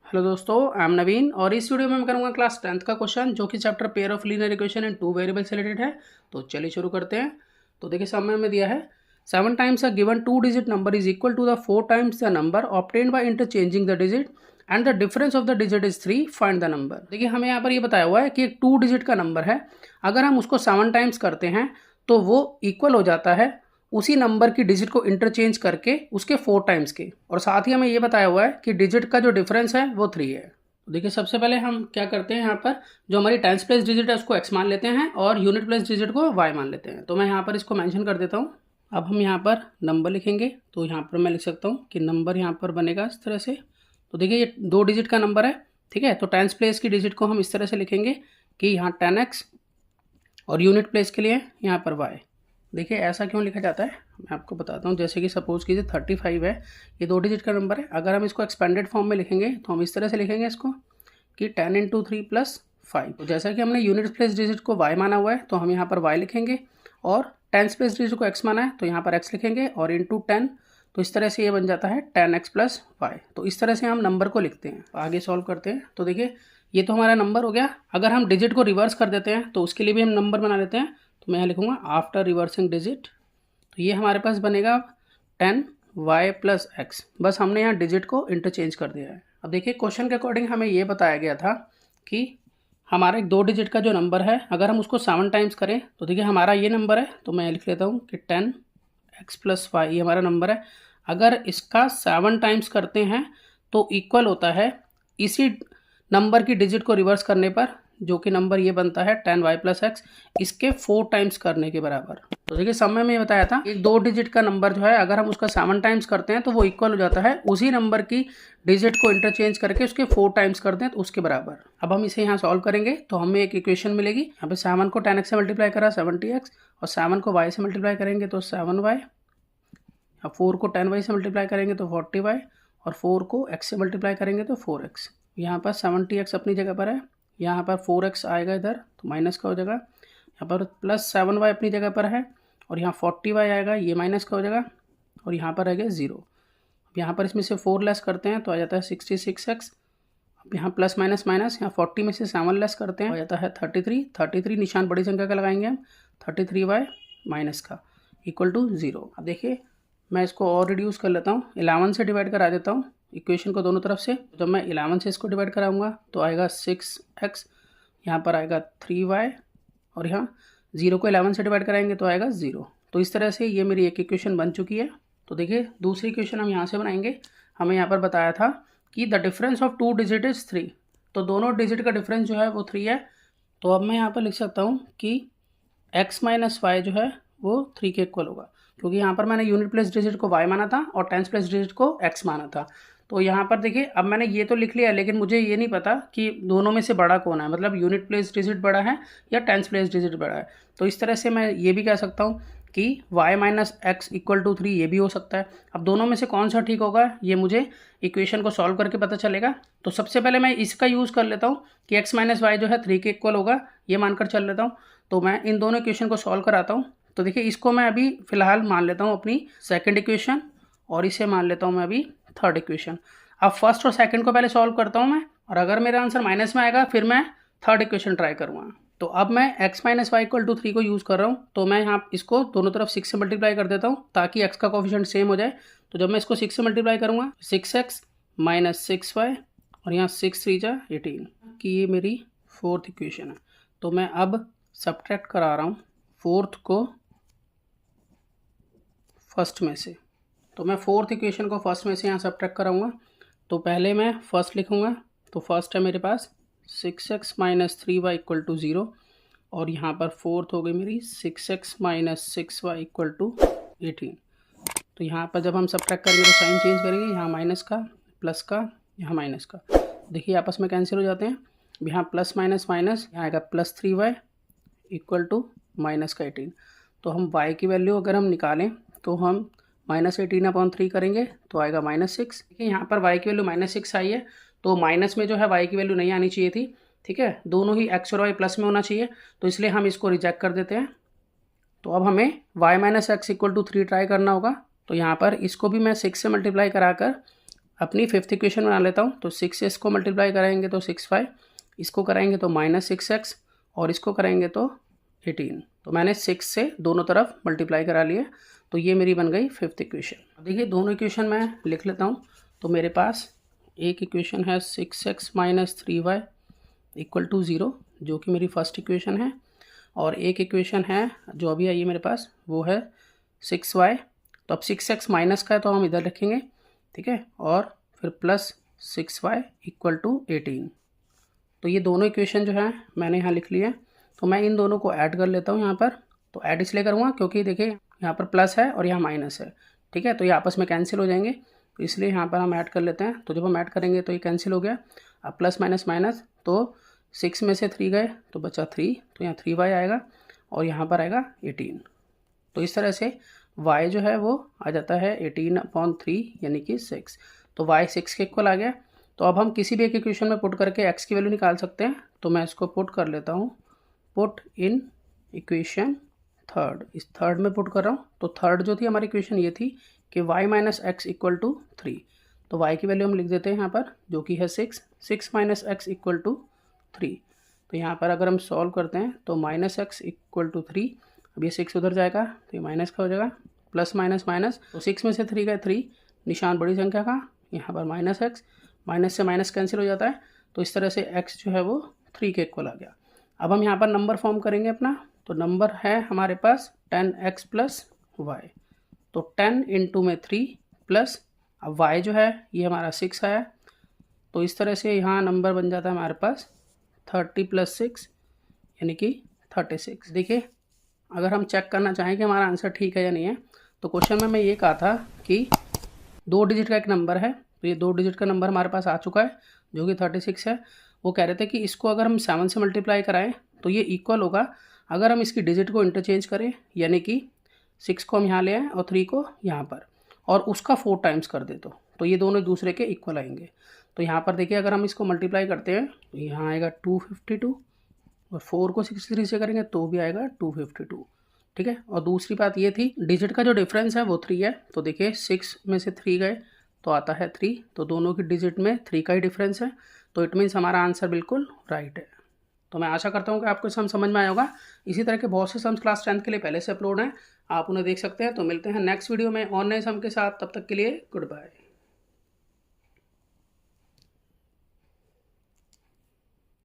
Hello दोस्तों, I am नवीन और इस वीडियो में मैं करूंगा क्लास 10th का क्वेश्चन जो कि chapter pair of linear equation and two variable से रिलेटेड है। तो चलिए शुरू करते हैं। तो देखिए सामने में दिया है 7 times a given 2 digit number is equal to the 4 times the number obtained by interchanging the digit and the difference of the digit is 3, find the number. देखिए हमें यहाँ पर ये बताया हुआ है कि एक 2 डिजिट का नंबर है, अगर हम उसको 7 टाइम्स करते हैं तो वो इक्वल हो जाता है उसी नंबर की डिजिट को इंटरचेंज करके उसके 4 टाइम्स के, और साथ ही हमें ये बताया हुआ है कि डिजिट का जो डिफरेंस है वो 3 है। तो देखिए सबसे पहले हम क्या करते हैं, यहाँ पर जो हमारी टेंस प्लेस डिजिट है उसको x मान लेते हैं और यूनिट प्लेस डिजिट को y मान लेते हैं। तो मैं यहाँ पर इसको मेंशन कर देता हूँ। अब हम यहाँ पर नंबर लिखेंगे, तो यहाँ पर मैं लिख सकता हूँ कि नंबर यहाँ पर बनेगा इस तरह से। तो देखिए ये 2 डिजिट का नंबर है, ठीक है। तो टेंस प्लेस की डिजिट को हम इस तरह से लिखेंगे कि यहाँ 10x और यूनिट प्लेस के लिए यहाँ पर y। देखिए ऐसा क्यों लिखा जाता है मैं आपको बताता हूँ। जैसे कि सपोज कीजिए 35 है, ये 2 डिजिट का नंबर है। अगर हम इसको एक्सपेंडेड फॉर्म में लिखेंगे तो हम इस तरह से लिखेंगे इसको कि 10 × 3 + 5। तो जैसा कि हमने यूनिट प्लेस डिजिट को y माना हुआ है तो हम यहाँ पर y लिखेंगे, और टेंस प्लेस डिजिट को x माना है तो यहाँ पर x लिखेंगे, और इंटू 10। तो इस तरह से ये बन जाता है 10x + y। तो इस तरह से हम नंबर को लिखते हैं। आगे सॉल्व करते हैं। तो देखिए ये तो हमारा नंबर हो गया। अगर हम डिजिट को रिवर्स कर देते हैं तो उसके लिए भी हम नंबर बना लेते हैं। तो मैं यहाँ लिखूँगा आफ्टर रिवर्सिंग डिजिट। तो ये हमारे पास बनेगा 10y + x। बस हमने यहाँ डिजिट को इंटरचेंज कर दिया है। अब देखिए क्वेश्चन के अकॉर्डिंग हमें ये बताया गया था कि हमारा एक 2 डिजिट का जो नंबर है अगर हम उसको 7 टाइम्स करें तो देखिए हमारा ये नंबर है। तो मैं लिख लेता हूँ कि 10x + y ये हमारा नंबर है। अगर इसका 7 टाइम्स करते हैं तो इक्वल होता है इसी नंबर की डिजिट को रिवर्स करने पर, जो कि नंबर ये बनता है 10y + x, इसके 4 टाइम्स करने के बराबर। तो देखिए समय में ये बताया था एक 2 डिजिट का नंबर जो है अगर हम उसका 7 टाइम्स करते हैं तो वो इक्वल हो जाता है उसी नंबर की डिजिट को इंटरचेंज करके उसके 4 टाइम्स करते हैं तो उसके बराबर। अब हम इसे यहाँ सॉल्व करेंगे तो हमें एक इक्वेशन मिलेगी। यहाँ पे 7 को 10x से मल्टीप्लाई करा 70x, और 7 को y से मल्टीप्लाई करेंगे तो 7y, 4 को 10y से मल्टीप्लाई करेंगे तो 40y, और 4 को x से मल्टीप्लाई करेंगे तो 4x। यहाँ पर 70x अपनी जगह पर है, यहाँ पर 4x आएगा इधर तो माइनस का हो जाएगा। यहाँ पर +7y अपनी जगह पर है, और यहाँ 40y आएगा, ये माइनस का हो जाएगा, और यहाँ पर रहेगा 0। अब यहाँ पर इसमें से 4 लेस करते हैं तो आ जाता है 66x। अब यहाँ प्लस माइनस माइनस, यहाँ 40 में से 7 लेस करते हैं, आ जाता है 33 निशान बड़ी संख्या का लगाएंगे हम, 33y माइनस का इक्वल टू 0। अब देखिए मैं इसको और रिड्यूस कर लेता हूँ, 11 से डिवाइड करा देता हूँ इक्वेशन को दोनों तरफ से। जब मैं 11 से इसको डिवाइड कराऊंगा तो आएगा 6x, यहाँ पर आएगा 3y, और यहाँ 0 को 11 से डिवाइड कराएंगे तो आएगा 0। तो इस तरह से ये मेरी एक इक्वेशन बन चुकी है। तो देखिए दूसरी इक्वेशन हम यहाँ से बनाएंगे। हमें यहाँ पर बताया था कि the difference of 2 digit is 3। तो दोनों डिजिट का डिफरेंस जो है वो 3 है। तो अब मैं यहाँ पर लिख सकता हूँ कि x - y जो है वो 3 के इक्वल होगा, क्योंकि यहाँ पर मैंने यूनिट प्लेस डिजिट को y माना था और टेंस प्लेस डिजिट को x माना था। तो यहाँ पर देखिए अब मैंने ये तो लिख लिया, लेकिन मुझे ये नहीं पता कि दोनों में से बड़ा कौन है, मतलब यूनिट प्लेस डिजिट बड़ा है या टेंस प्लेस डिजिट बड़ा है। तो इस तरह से मैं ये भी कह सकता हूँ कि y - x = 3, ये भी हो सकता है। अब दोनों में से कौन सा ठीक होगा ये मुझे इक्वेशन को सॉल्व करके पता चलेगा। तो सबसे पहले मैं इसका यूज़ कर लेता हूँ कि x - y जो है 3 के इक्वल होगा, ये मानकर चल लेता हूँ। तो मैं इन दोनों इक्वेशन को सॉल्व कराता हूँ। तो देखिए इसको मैं अभी फ़िलहाल मान लेता हूँ अपनी सेकंड इक्वेशन, और इसे मान लेता हूँ मैं अभी थर्ड इक्वेशन। अब फर्स्ट और सेकंड को पहले सॉल्व करता हूँ मैं, और अगर मेरा आंसर माइनस में आएगा फिर मैं थर्ड इक्वेशन ट्राई करूँगा। तो अब मैं x - y = 3 को यूज़ कर रहा हूँ। तो मैं यहाँ इसको दोनों तरफ 6 से मल्टीप्लाई कर देता हूँ ताकि x का कोफिशिएंट सेम हो जाए। तो जब मैं इसको 6 से मल्टीप्लाई करूँगा 6x - 6y, और यहाँ 6 3 × 18 कि ये मेरी फोर्थ इक्वेशन है। तो मैं अब सब्ट्रैक्ट करा रहा हूँ फोर्थ को फर्स्ट में से। तो मैं फोर्थ इक्वेशन को फर्स्ट में से यहाँ सब्ट्रैक्ट कराऊंगा। तो पहले मैं फर्स्ट लिखूंगा। तो फर्स्ट है मेरे पास 6x - 3y = 0, और यहाँ पर फोर्थ हो गई मेरी 6x - 6y = 18। तो यहाँ पर जब हम सब्ट्रैक्ट करेंगे तो साइन चेंज करेंगे, यहाँ माइनस का, प्लस का, यहाँ माइनस का। देखिए आपस में कैंसिल हो जाते हैं। यहाँ प्लस माइनस माइनस, यहाँ आएगा +3y = -18। तो हम y की वैल्यू अगर हम निकालें तो हम -18/3 करेंगे तो आएगा -6। ठीक है, यहाँ पर y की वैल्यू -6 आई है, तो माइनस में जो है y की वैल्यू नहीं आनी चाहिए थी। ठीक है, दोनों ही x और y प्लस में होना चाहिए, तो इसलिए हम इसको रिजेक्ट कर देते हैं। तो अब हमें y - x = 3 ट्राई करना होगा। तो यहाँ पर इसको भी मैं 6 से मल्टीप्लाई कराकर अपनी फिफ्थ इक्वेशन बना लेता हूँ। तो 6 को मल्टीप्लाई कराएंगे तो 6y, इसको कराएंगे तो -6x और इसको कराएंगे तो 18। तो मैंने 6 से दोनों तरफ मल्टीप्लाई करा लिए, तो ये मेरी बन गई फिफ्थ इक्वेशन। अब देखिए दोनों इक्वेशन मैं लिख लेता हूँ। तो मेरे पास एक इक्वेशन है 6x - 3y = 0, जो कि मेरी फर्स्ट इक्वेशन है, और एक इक्वेशन है जो अभी आई है मेरे पास, वो है 6y। तो अब 6x माइनस का है तो हम इधर रखेंगे, ठीक है, और फिर प्लस 6y = 18। तो ये दोनों इक्वेशन जो है मैंने यहाँ लिख लिया। तो मैं इन दोनों को ऐड कर लेता हूँ यहाँ पर। तो ऐड इसलिए करूँगा क्योंकि देखिए यहाँ पर प्लस है और यहाँ माइनस है, ठीक है, तो ये आपस में कैंसिल हो जाएंगे, तो इसलिए यहाँ पर हम ऐड कर लेते हैं। तो जब हम ऐड करेंगे तो ये कैंसिल हो गया। अब प्लस माइनस माइनस, तो 6 में से 3 गए तो बचा 3, तो यहाँ 3y आएगा और यहाँ पर आएगा 18। तो इस तरह से y जो है वो आ जाता है 18/3 यानी कि 6। तो y 6 के इक्वल आ गया। तो अब हम किसी भी एक इक्वेशन में पुट करके x की वैल्यू निकाल सकते हैं। तो मैं इसको पुट कर लेता हूँ, पुट इन इक्वेशन थर्ड, इस थर्ड में पुट कर रहा हूँ। तो थर्ड जो थी हमारी इक्वेशन ये थी कि y - x = 3। तो y की वैल्यू हम लिख देते हैं यहाँ पर, जो कि है 6 - x = 3। तो यहाँ पर अगर हम सॉल्व करते हैं तो -x = 3, अब ये 6 उधर जाएगा तो ये माइनस का हो जाएगा, प्लस माइनस माइनस, तो 6 में से 3 गए 3, निशान बड़ी संख्या का, यहाँ पर -x, माइनस से माइनस कैंसिल हो जाता है। तो इस तरह से x जो है वो 3 के इक्वल आ गया। अब हम यहाँ पर नंबर फॉर्म करेंगे अपना। तो नंबर है हमारे पास 10x + y। तो 10 × में 3 प्लस, अब y जो है ये हमारा 6 आया, तो इस तरह से यहाँ नंबर बन जाता है हमारे पास 30 + 6 यानी कि 36। देखिए अगर हम चेक करना चाहें कि हमारा आंसर ठीक है या नहीं है, तो क्वेश्चन में मैं ये कहा था कि 2 डिजिट का एक नंबर है। तो ये 2 डिजिट का नंबर हमारे पास आ चुका है जो कि 36 है। वो कह रहे थे कि इसको अगर हम 7 से मल्टीप्लाई कराएं तो ये इक्वल होगा अगर हम इसकी डिजिट को इंटरचेंज करें, यानी कि 6 को हम यहाँ ले आएँ और 3 को यहाँ पर, और उसका 4 टाइम्स कर दे तो ये दोनों एक दूसरे के इक्वल आएंगे। तो यहाँ पर देखिए अगर हम इसको मल्टीप्लाई करते हैं तो यहाँ आएगा 252, और 4 को 63 से करेंगे तो भी आएगा 252, ठीक है। और दूसरी बात ये थी डिजिट का जो डिफरेंस है वो 3 है। तो देखिए 6 में से 3 गए तो आता है 3, तो दोनों की डिजिट में 3 का ही डिफरेंस है। तो इट मीन्स हमारा आंसर बिल्कुल राइट है। तो मैं आशा करता हूँ कि आपको सम समझ में आया होगा। इसी तरह के बहुत से सम्स क्लास 10th के लिए पहले से अपलोड हैं, आप उन्हें देख सकते हैं। तो मिलते हैं नेक्स्ट वीडियो में और नए सम के साथ, तब तक के लिए गुड बाय।